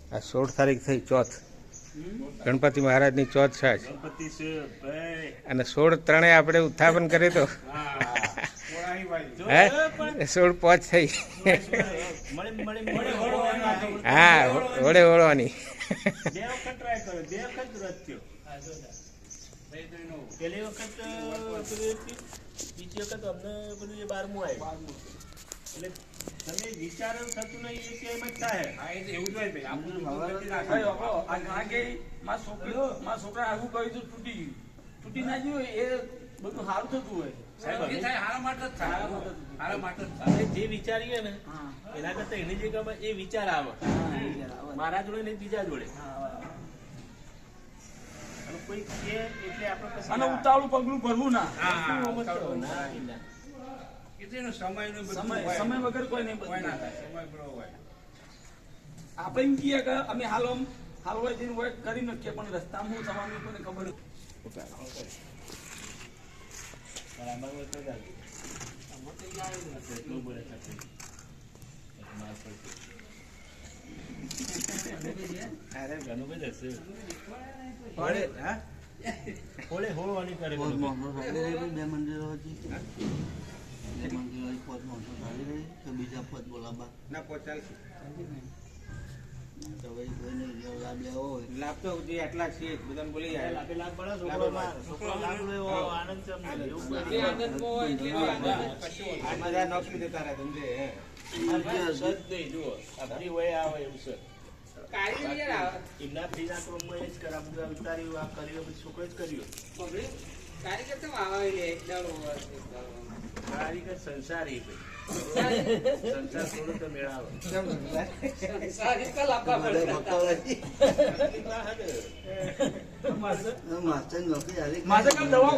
આ 16 તારીખ થઈ ચોથ, ગણપતિ મહારાજની ચોથ છે અને 16 ત્રણે આપણે ઉત્થાપન કર્યું તો હે 16 5 થઈ હા વડે વળવાની પેલી વખત બીજી વખત અમને બધું એ 12મું આવ્યું એટલે તમે વિચારો થતું નહીં કે એમ જ થાય. એવું જ હોય છોકરા આવું કહ્યું તો તૂટી ના ગયું એ બધું સારું થતું હોય જે વિચારીએ ને એના કરતા એની જગ્યામાં એ વિચાર આવે મારા જોડે ને બીજા જોડે કોઈ કે એટલે આપણે ઉતાવળું પગલું ભરવું ના સમય વગર કોઈ નહીં આપણે એમ કહીએ કે અમે હાલવા જઈને હોય કરી નાખીએ પણ રસ્તામાં હું થવાનું કોઈને ખબર હોળે હોળવાની કરે બે મંદિરો બીજા પદ બોલાબા ના પહોંચાડશે લાભ તો આટલા છે બધાને બોલી જાય એમના ફ્રીના ક્રમમાં એ જ કરા બધું ઉતાર્યું આ કર્યું બધું છોકરો જ કર્યું કારીગર તો કારીગર સંસારી સંસાર થોડો તો મેળાવો માસ્ટર દવા